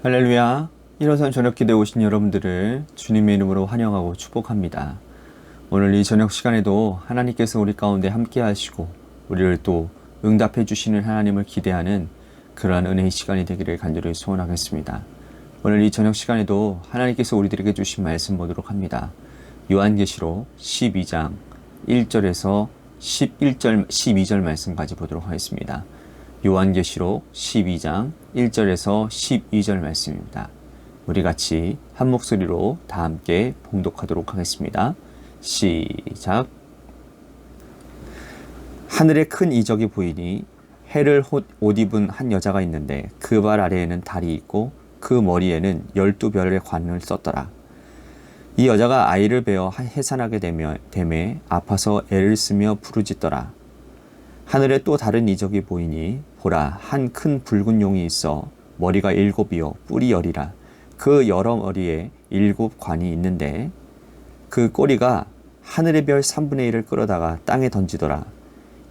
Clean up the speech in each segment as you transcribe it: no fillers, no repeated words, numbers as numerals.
할렐루야. 일어선 저녁 기도에 오신 여러분들을 주님의 이름으로 환영하고 축복합니다. 오늘 이 저녁 시간에도 하나님께서 우리 가운데 함께 하시고 우리를 또 응답해 주시는 하나님을 기대하는 그러한 은혜의 시간이 되기를 간절히 소원하겠습니다. 오늘 이 저녁 시간에도 하나님께서 우리들에게 주신 말씀 보도록 합니다. 요한계시록 12장 1절에서 12절 말씀까지 보도록 하겠습니다. 요한계시록 12장 1절에서 12절 말씀입니다. 우리 같이 한 목소리로 다 함께 봉독하도록 하겠습니다. 시작. 하늘에 큰 이적이 보이니 해를 옷 입은 한 여자가 있는데 그 발 아래에는 달이 있고 그 머리에는 12별의 관을 썼더라. 이 여자가 아이를 베어 해산하게 되매 아파서 애를 쓰며 부르짖더라. 하늘에 또 다른 이적이 보이니 보라, 한 큰 붉은 용이 있어 머리가 7이요 뿔이 10이라. 그 여러 머리에 7 관이 있는데 그 꼬리가 하늘의 별 3분의 1을 끌어다가 땅에 던지더라.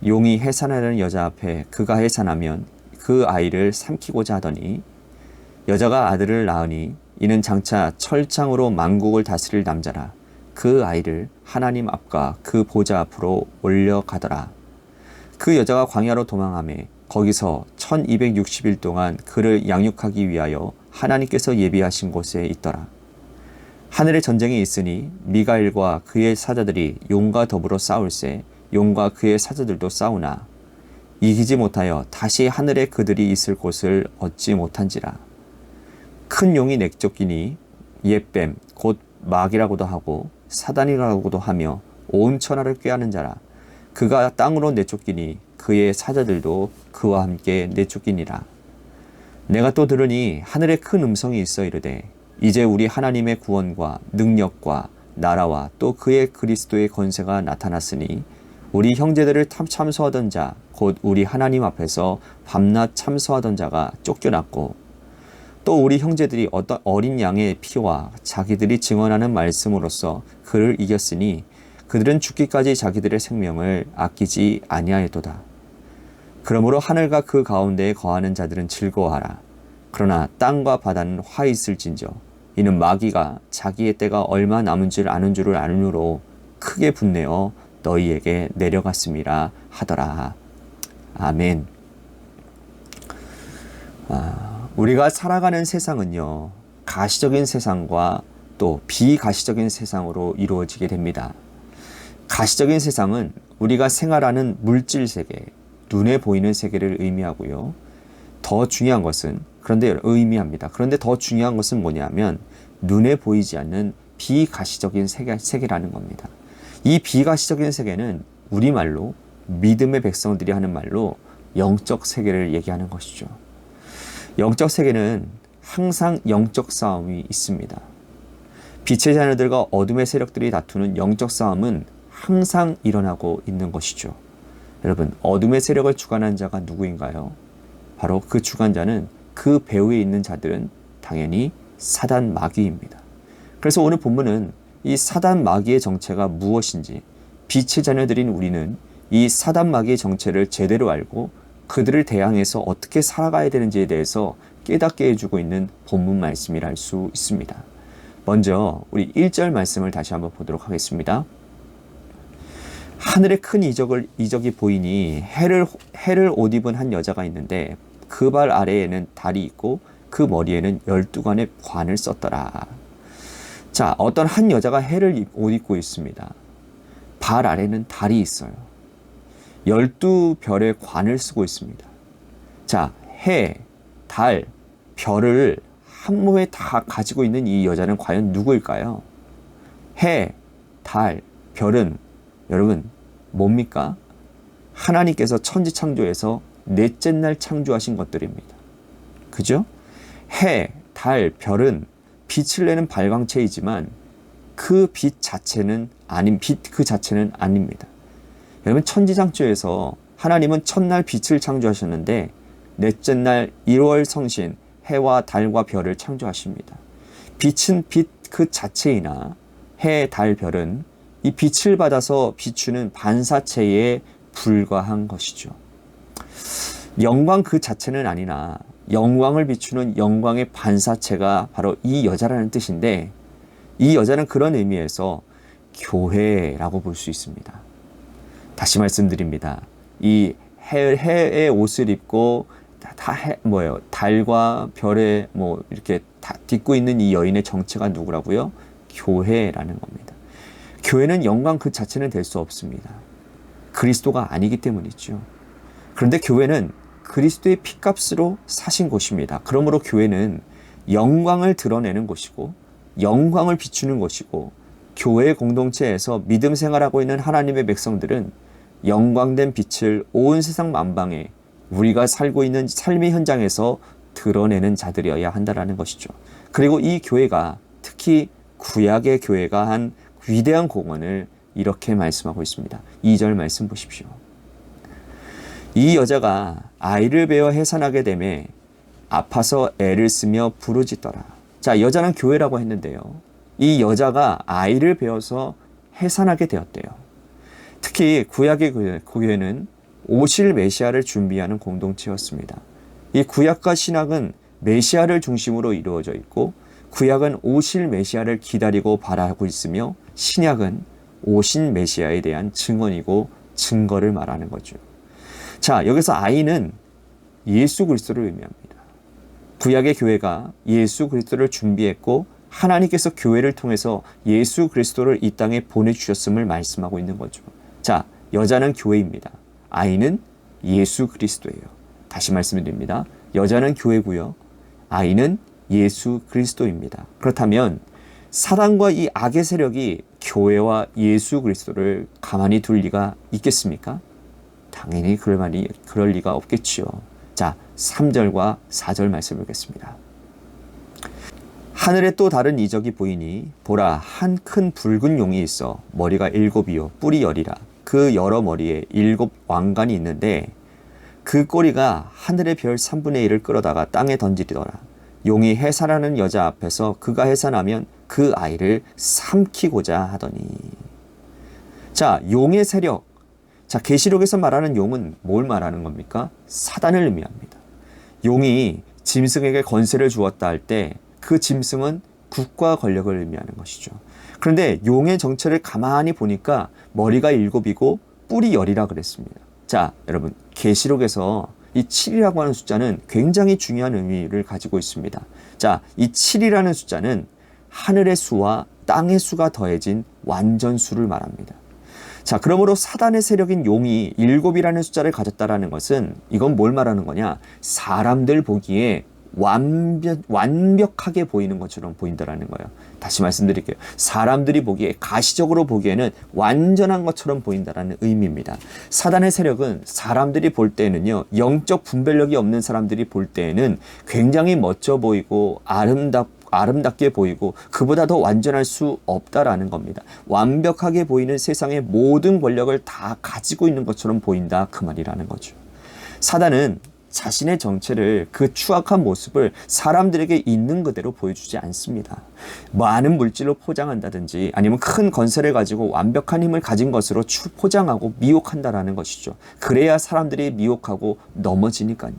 용이 해산하려는 여자 앞에 그가 해산하면 그 아이를 삼키고자 하더니 여자가 아들을 낳으니 이는 장차 철장으로 만국을 다스릴 남자라. 그 아이를 하나님 앞과 그 보좌 앞으로 올려가더라. 그 여자가 광야로 도망하매 거기서 1260일 동안 그를 양육하기 위하여 하나님께서 예비하신 곳에 있더라. 하늘에 전쟁이 있으니 미가엘과 그의 사자들이 용과 더불어 싸울세 용과 그의 사자들도 싸우나 이기지 못하여 다시 하늘에 그들이 있을 곳을 얻지 못한지라. 큰 용이 내쫓기니 옛뱀 곧 마귀라고도 하고 사단이라고도 하며 온 천하를 꾀하는 자라. 그가 땅으로 내쫓기니 그의 사자들도 그와 함께 내쫓기니라. 내가 또 들으니 하늘에 큰 음성이 있어 이르되 이제 우리 하나님의 구원과 능력과 나라와 또 그의 그리스도의 권세가 나타났으니 우리 형제들을 참소하던 자 곧 우리 하나님 앞에서 밤낮 참소하던 자가 쫓겨났고 또 우리 형제들이 어떤 어린 양의 피와 자기들이 증언하는 말씀으로써 그를 이겼으니 그들은 죽기까지 자기들의 생명을 아끼지 아니하였도다. 그러므로 하늘과 그 가운데에 거하는 자들은 즐거워하라. 그러나 땅과 바다는 화 있을진저 이는 마귀가 자기의 때가 얼마 남은 줄 아는 줄을 아느므로 크게 분내어 너희에게 내려갔음이라 하더라. 아멘. 우리가 살아가는 세상은요, 가시적인 세상과 또 비가시적인 세상으로 이루어지게 됩니다. 가시적인 세상은 우리가 생활하는 물질 세계, 눈에 보이는 세계를 의미하고요. 더 중요한 것은, 의미합니다. 그런데 더 중요한 것은 뭐냐면 눈에 보이지 않는 비가시적인 세계라는 겁니다. 이 비가시적인 세계는 우리말로 믿음의 백성들이 하는 말로 영적 세계를 얘기하는 것이죠. 영적 세계는 항상 영적 싸움이 있습니다. 빛의 자녀들과 어둠의 세력들이 다투는 영적 싸움은 항상 일어나고 있는 것이죠. 여러분, 어둠의 세력을 주관하는 자가 누구인가요? 바로 그 주관자는 그 배후에 있는 자들은 당연히 사단 마귀입니다. 그래서 오늘 본문은 이 사단 마귀의 정체가 무엇인지 빛의 자녀들인 우리는 이 사단 마귀의 정체를 제대로 알고 그들을 대항해서 어떻게 살아가야 되는지에 대해서 깨닫게 해주고 있는 본문 말씀이라 할 수 있습니다. 먼저 우리 1절 말씀을 다시 한번 보도록 하겠습니다. 하늘에 큰 이적이 보이니 해를 옷 입은 한 여자가 있는데 그 발 아래에는 달이 있고 그 머리에는 12관의 관을 썼더라. 자, 어떤 한 여자가 해를 옷 입고 있습니다. 발 아래는 달이 있어요. 12별의 관을 쓰고 있습니다. 자, 해, 달, 별을 한 몸에 다 가지고 있는 이 여자는 과연 누구일까요? 해, 달, 별은 여러분 뭡니까? 하나님께서 천지 창조에서 넷째 날 창조하신 것들입니다. 그죠? 해, 달, 별은 빛을 내는 발광체이지만 그 빛 자체는 아닙니다. 여러분, 천지 창조에서 하나님은 첫날 빛을 창조하셨는데 넷째 날 1월 성신 해와 달과 별을 창조하십니다. 빛은 빛 그 자체이나 해, 달, 별은 이 빛을 받아서 비추는 반사체에 불과한 것이죠. 영광 그 자체는 아니나 영광을 비추는 영광의 반사체가 바로 이 여자라는 뜻인데, 이 여자는 그런 의미에서 교회라고 볼 수 있습니다. 다시 말씀드립니다. 이 해의 옷을 입고 달과 별에 이렇게 다 딛고 있는 이 여인의 정체가 누구라고요? 교회라는 겁니다. 교회는 영광 그 자체는 될 수 없습니다. 그리스도가 아니기 때문이죠. 그런데 교회는 그리스도의 피값으로 사신 곳입니다. 그러므로 교회는 영광을 드러내는 곳이고 영광을 비추는 곳이고, 교회 공동체에서 믿음 생활하고 있는 하나님의 백성들은 영광된 빛을 온 세상 만방에 우리가 살고 있는 삶의 현장에서 드러내는 자들이어야 한다는 것이죠. 그리고 이 교회가, 특히 구약의 교회가 한 위대한 공헌을 이렇게 말씀하고 있습니다. 2절 말씀 보십시오. 이 여자가 아이를 베어 해산하게 되매 아파서 애를 쓰며 부르짖더라. 자, 여자는 교회라고 했는데요, 이 여자가 아이를 베어서 해산하게 되었대요. 특히 구약의 교회는 오실 메시아를 준비하는 공동체였습니다. 이 구약과 신약은 메시아를 중심으로 이루어져 있고, 구약은 오실 메시아를 기다리고 바라고 있으며, 신약은 오신 메시아에 대한 증언이고 증거를 말하는 거죠. 자, 여기서 아이는 예수 그리스도를 의미합니다. 구약의 교회가 예수 그리스도를 준비했고, 하나님께서 교회를 통해서 예수 그리스도를 이 땅에 보내주셨음을 말씀하고 있는 거죠. 자, 여자는 교회입니다. 아이는 예수 그리스도예요. 다시 말씀드립니다. 여자는 교회고요, 아이는 예수 그리스도입니다. 그렇다면 사단과 이 악의 세력이 교회와 예수 그리스도를 가만히 둘 리가 있겠습니까? 당연히 그럴 리가 없겠지요. 자, 3절과 4절 말씀 보겠습니다. 하늘에 또 다른 이적이 보이니 보라, 한 큰 붉은 용이 있어 머리가 7이요 뿔이 10이라. 그 여러 머리에 7 왕관이 있는데 그 꼬리가 하늘의 별 3분의 1을 끌어다가 땅에 던지리더라. 용이 해산하는 여자 앞에서 그가 해산하면 그 아이를 삼키고자 하더니. 자, 용의 세력. 자, 계시록에서 말하는 용은 뭘 말하는 겁니까? 사단을 의미합니다. 용이 짐승에게 권세를 주었다 할 때 그 짐승은 국가 권력을 의미하는 것이죠. 그런데 용의 정체를 가만히 보니까 머리가 7이고 뿔이 10이라 그랬습니다. 자, 여러분, 계시록에서 이 7이라고 하는 숫자는 굉장히 중요한 의미를 가지고 있습니다. 자, 이 7이라는 숫자는 하늘의 수와 땅의 수가 더해진 완전수를 말합니다. 자, 그러므로 사단의 세력인 용이 7이라는 숫자를 가졌다라는 것은 이건 뭘 말하는 거냐? 사람들 보기에 완벽하게 보이는 것처럼 보인다라는 거예요. 다시 말씀드릴게요. 사람들이 보기에, 가시적으로 보기에는 완전한 것처럼 보인다라는 의미입니다. 사단의 세력은 사람들이 볼 때는요, 영적 분별력이 없는 사람들이 볼 때에는 굉장히 멋져 보이고 아름답게 보이고 그보다 더 완전할 수 없다라는 겁니다. 완벽하게 보이는 세상의 모든 권력을 다 가지고 있는 것처럼 보인다, 그 말이라는 거죠. 사단은 자신의 정체를, 그 추악한 모습을 사람들에게 있는 그대로 보여주지 않습니다. 많은 물질로 포장한다든지 아니면 큰 건설을 가지고 완벽한 힘을 가진 것으로 포장하고 미혹한다라는 것이죠. 그래야 사람들이 미혹하고 넘어지니까요.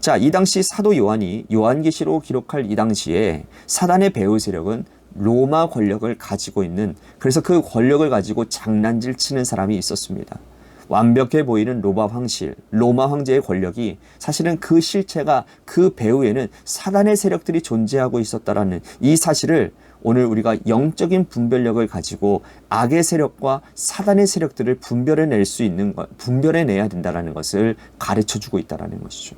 자, 이 당시 사도 요한이 요한계시록 기록할 이 당시에 사단의 배후 세력은 로마 권력을 가지고 있는, 그래서 그 권력을 가지고 장난질 치는 사람이 있었습니다. 완벽해 보이는 로마 황제의 권력이 사실은 그 실체가, 그 배후에는 사단의 세력들이 존재하고 있었다라는 이 사실을 오늘 우리가 영적인 분별력을 가지고 악의 세력과 사단의 세력들을 분별해내야 된다라는 것을 가르쳐주고 있다라는 것이죠.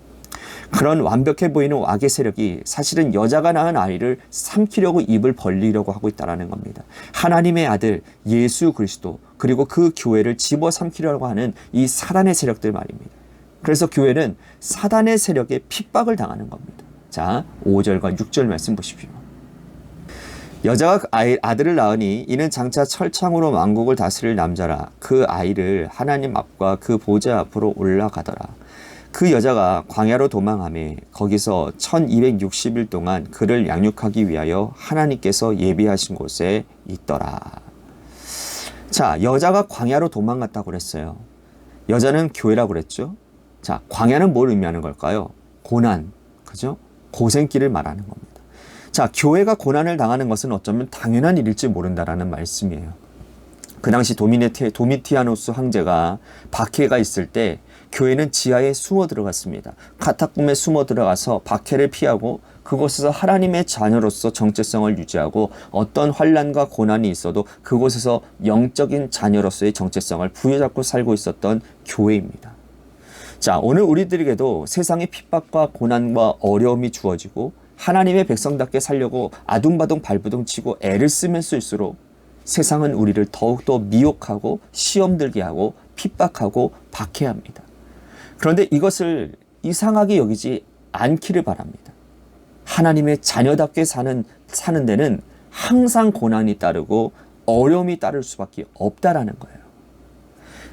그런 완벽해 보이는 악의 세력이 사실은 여자가 낳은 아이를 삼키려고 입을 벌리려고 하고 있다는 겁니다. 하나님의 아들 예수 그리스도, 그리고 그 교회를 집어삼키려고 하는 이 사단의 세력들 말입니다. 그래서 교회는 사단의 세력에 핍박을 당하는 겁니다. 자, 5절과 6절 말씀 보십시오. 여자가 아들을 낳으니 이는 장차 철창으로 만국을 다스릴 남자라. 그 아이를 하나님 앞과 그 보좌 앞으로 올라가더라. 그 여자가 광야로 도망하며 거기서 1260일 동안 그를 양육하기 위하여 하나님께서 예비하신 곳에 있더라. 자, 여자가 광야로 도망갔다고 그랬어요. 여자는 교회라고 그랬죠. 자, 광야는 뭘 의미하는 걸까요? 고난, 그죠? 고생길을 말하는 겁니다. 자, 교회가 고난을 당하는 것은 어쩌면 당연한 일일지 모른다라는 말씀이에요. 그 당시 도미티아누스 황제가 박해가 있을 때 교회는 지하에 숨어 들어갔습니다. 카타콤에 숨어 들어가서 박해를 피하고 그곳에서 하나님의 자녀로서 정체성을 유지하고 어떤 환난과 고난이 있어도 그곳에서 영적인 자녀로서의 정체성을 부여잡고 살고 있었던 교회입니다. 자, 오늘 우리들에게도 세상의 핍박과 고난과 어려움이 주어지고 하나님의 백성답게 살려고 아둥바둥 발버둥 치고 애를 쓰면 쓸수록 세상은 우리를 더욱더 미혹하고 시험 들게 하고 핍박하고 박해합니다. 그런데 이것을 이상하게 여기지 않기를 바랍니다. 하나님의 자녀답게 사는 데는 항상 고난이 따르고 어려움이 따를 수밖에 없다라는 거예요.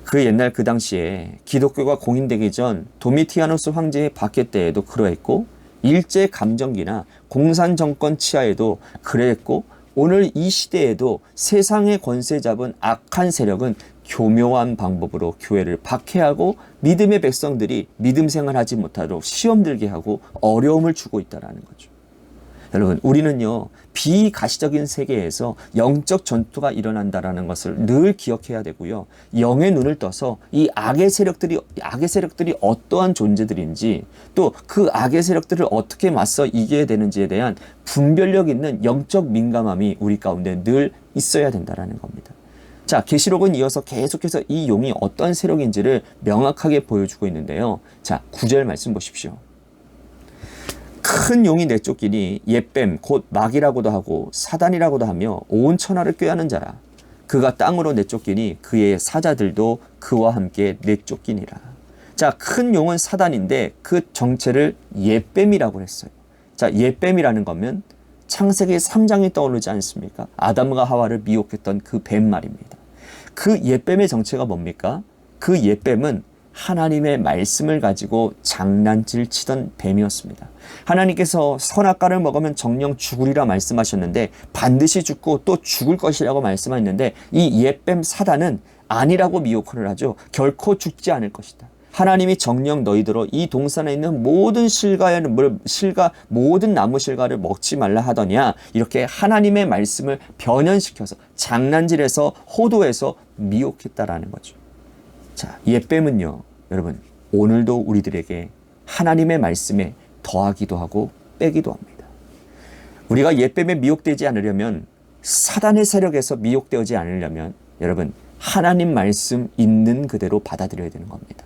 그 옛날 그 당시에 기독교가 공인되기 전 도미티아누스 황제의 박해 때에도 그러했고 일제 감정기나 공산 정권 치하에도 그랬고 오늘 이 시대에도 세상의 권세 잡은 악한 세력은 교묘한 방법으로 교회를 박해하고 믿음의 백성들이 믿음 생활하지 못하도록 시험 들게 하고 어려움을 주고 있다는 거죠. 여러분, 우리는요, 비가시적인 세계에서 영적 전투가 일어난다는 것을 늘 기억해야 되고요. 영의 눈을 떠서 이 악의 세력들이 어떠한 존재들인지 또 그 악의 세력들을 어떻게 맞서 이겨야 되는지에 대한 분별력 있는 영적 민감함이 우리 가운데 늘 있어야 된다는 겁니다. 자, 계시록은 이어서 계속해서 이 용이 어떤 세력인지를 명확하게 보여주고 있는데요. 자, 9절 말씀 보십시오. 큰 용이 내쫓기니 옛뱀 곧 마귀라고도 하고 사단이라고도 하며 온 천하를 꾀하는 자라. 그가 땅으로 내쫓기니 그의 사자들도 그와 함께 내쫓기니라. 자, 큰 용은 사단인데 그 정체를 옛뱀이라고 했어요. 자, 옛뱀이라는 거면 창세기 3장이 떠오르지 않습니까? 아담과 하와를 미혹했던 그 뱀 말입니다. 그 옛뱀의 정체가 뭡니까? 그 옛뱀은 하나님의 말씀을 가지고 장난질 치던 뱀이었습니다. 하나님께서 선악과를 먹으면 정령 죽으리라 말씀하셨는데 반드시 죽고 또 죽을 것이라고 말씀하셨는데 이 옛뱀 사단은 아니라고 미혹을 하죠. 결코 죽지 않을 것이다. 하나님이 정령 너희들어 이 동산에 있는 모든 모든 나무 실과를 먹지 말라 하더냐, 이렇게 하나님의 말씀을 변현시켜서 장난질해서 호도해서 미혹했다라는 거죠. 자, 옛뱀은요, 여러분, 오늘도 우리들에게 하나님의 말씀에 더하기도 하고 빼기도 합니다. 우리가 옛뱀에 미혹되지 않으려면, 사단의 세력에서 미혹되지 않으려면 여러분, 하나님 말씀 있는 그대로 받아들여야 되는 겁니다.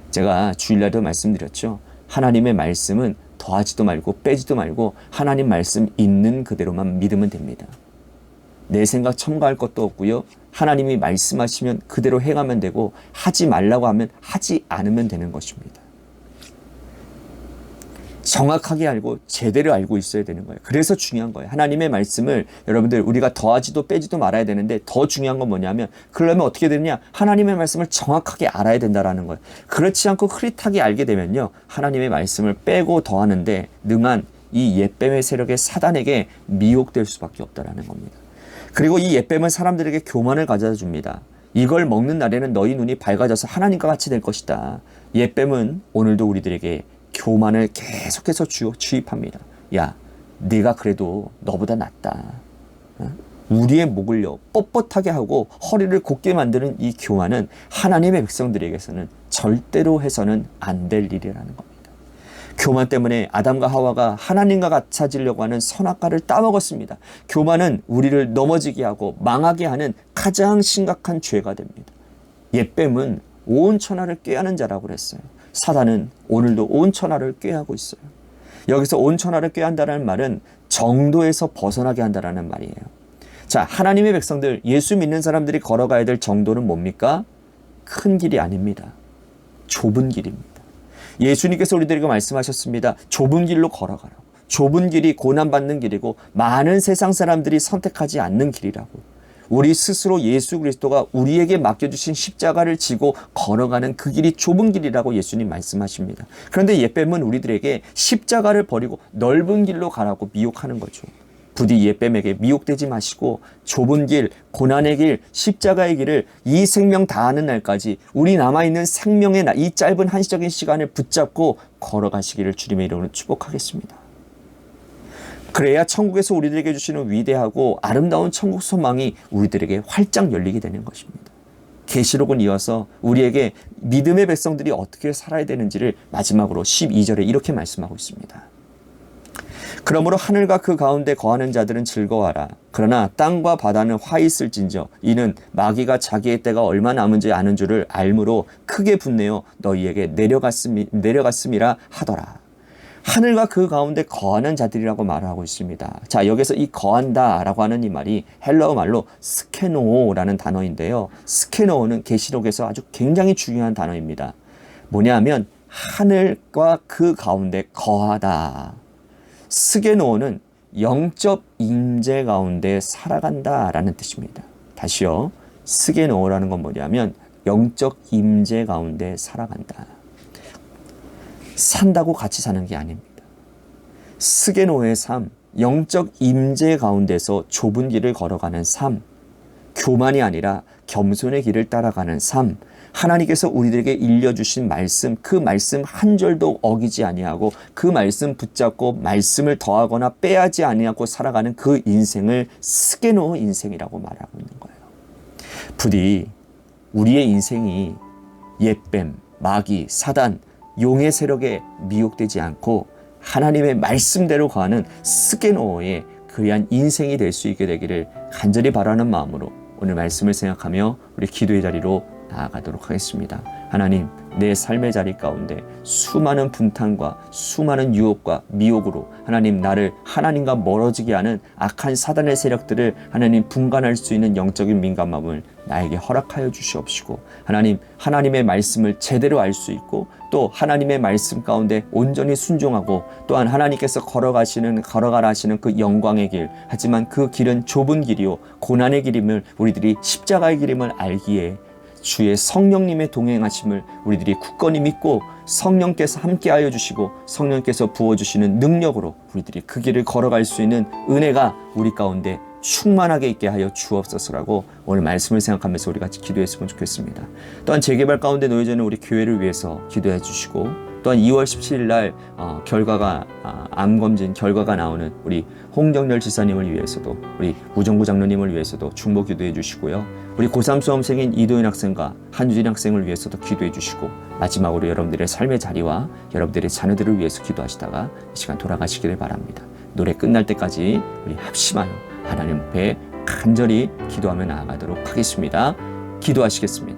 제가 주일날도 말씀드렸죠. 하나님의 말씀은 더하지도 말고 빼지도 말고 하나님 말씀 있는 그대로만 믿으면 됩니다. 내 생각 첨가할 것도 없고요. 하나님이 말씀하시면 그대로 행하면 되고 하지 말라고 하면 하지 않으면 되는 것입니다. 정확하게 알고 제대로 알고 있어야 되는 거예요. 그래서 중요한 거예요. 하나님의 말씀을 여러분들 우리가 더하지도 빼지도 말아야 되는데 더 중요한 건 뭐냐면 그러려면 어떻게 되느냐? 하나님의 말씀을 정확하게 알아야 된다라는 거예요. 그렇지 않고 흐릿하게 알게 되면요. 하나님의 말씀을 빼고 더하는데 능한 이 옛뱀의 세력의 사단에게 미혹될 수밖에 없다라는 겁니다. 그리고 이 옛뱀은 사람들에게 교만을 가져다 줍니다. 이걸 먹는 날에는 너희 눈이 밝아져서 하나님과 같이 될 것이다. 옛뱀은 오늘도 우리들에게 교만을 계속해서 주입합니다. 야, 네가 그래도 너보다 낫다. 우리의 목을요 뻣뻣하게 하고 허리를 곧게 만드는 이 교만은 하나님의 백성들에게서는 절대로 해서는 안 될 일이라는 겁니다. 교만 때문에 아담과 하와가 하나님과 같아지려고 하는 선악과를 따먹었습니다. 교만은 우리를 넘어지게 하고 망하게 하는 가장 심각한 죄가 됩니다. 옛뱀은 온 천하를 꾀하는 자라고 그랬어요. 사단은 오늘도 온 천하를 꾀하고 있어요. 여기서 온 천하를 꾀한다는 말은 정도에서 벗어나게 한다는 말이에요. 자, 하나님의 백성들, 예수 믿는 사람들이 걸어가야 될 정도는 뭡니까? 큰 길이 아닙니다. 좁은 길입니다. 예수님께서 우리들에게 말씀하셨습니다. 좁은 길로 걸어가라고. 좁은 길이 고난받는 길이고 많은 세상 사람들이 선택하지 않는 길이라고. 우리 스스로 예수 그리스도가 우리에게 맡겨주신 십자가를 지고 걸어가는 그 길이 좁은 길이라고 예수님 말씀하십니다. 그런데 옛뱀은 우리들에게 십자가를 버리고 넓은 길로 가라고 미혹하는 거죠. 부디 옛뱀에게 미혹되지 마시고 좁은 길, 고난의 길, 십자가의 길을 이 생명 다하는 날까지 우리 남아있는 생명의 이 짧은 한시적인 시간을 붙잡고 걸어가시기를 주님의 이름으로 축복하겠습니다. 그래야 천국에서 우리들에게 주시는 위대하고 아름다운 천국 소망이 우리들에게 활짝 열리게 되는 것입니다. 계시록은 이어서 우리에게 믿음의 백성들이 어떻게 살아야 되는지를 마지막으로 12절에 이렇게 말씀하고 있습니다. 그러므로 하늘과 그 가운데 거하는 자들은 즐거워하라. 그러나 땅과 바다는 화 있을진저 이는 마귀가 자기의 때가 얼마 남은지 아는 줄을 알므로 크게 분내어 너희에게 내려갔음이라 하더라. 하늘과 그 가운데 거하는 자들이라고 말하고 있습니다. 자, 여기서 이 거한다라고 하는 이 말이 헬라어 말로 스케노라는 단어인데요. 스케노는 계시록에서 아주 굉장히 중요한 단어입니다. 뭐냐면 하늘과 그 가운데 거하다. 스게노는 영적 임재 가운데 살아간다라는 뜻입니다. 다시요. 스게노라는 건 뭐냐면 영적 임재 가운데 살아간다. 산다고 같이 사는 게 아닙니다. 스게노의 삶, 영적 임재 가운데서 좁은 길을 걸어가는 삶, 교만이 아니라 겸손의 길을 따라가는 삶, 하나님께서 우리들에게 일려주신 말씀, 그 말씀 한 절도 어기지 아니하고 그 말씀 붙잡고 말씀을 더하거나 빼야지 아니하고 살아가는 그 인생을 스게노 인생이라고 말하고 있는 거예요. 부디 우리의 인생이 옛뱀, 마귀, 사단, 용의 세력에 미혹되지 않고 하나님의 말씀대로 가는 스게노의 그리한 인생이 될 수 있게 되기를 간절히 바라는 마음으로 오늘 말씀을 생각하며 우리 기도의 자리로 나아가도록 하겠습니다. 하나님, 내 삶의 자리 가운데 수많은 분탕과 수많은 유혹과 미혹으로 하나님 나를 하나님과 멀어지게 하는 악한 사단의 세력들을 하나님 분간할 수 있는 영적인 민감함을 나에게 허락하여 주시옵시고 하나님, 하나님의 말씀을 제대로 알 수 있고 또 하나님의 말씀 가운데 온전히 순종하고 또한 하나님께서 걸어가라 하시는 그 영광의 길, 하지만 그 길은 좁은 길이요 고난의 길임을 우리들이 십자가의 길임을 알기에 주의 성령님의 동행하심을 우리들이 굳건히 믿고 성령께서 함께하여 주시고 성령께서 부어주시는 능력으로 우리들이 그 길을 걸어갈 수 있는 은혜가 우리 가운데 충만하게 있게 하여 주옵소서라고 오늘 말씀을 생각하면서 우리 같이 기도했으면 좋겠습니다. 또한 재개발 가운데 놓여져 있는 우리 교회를 위해서 기도해 주시고 또한 2월 17일 날 암검진 결과가 나오는 우리 홍정렬 지사님을 위해서도 우리 우정구 장로님을 위해서도 중보 기도해 주시고요. 우리 고3 수험생인 이도현 학생과 한주진 학생을 위해서도 기도해 주시고 마지막으로 여러분들의 삶의 자리와 여러분들의 자녀들을 위해서 기도하시다가 이 시간 돌아가시기를 바랍니다. 노래 끝날 때까지 우리 합심하여 하나님 앞에 간절히 기도하며 나아가도록 하겠습니다. 기도하시겠습니다.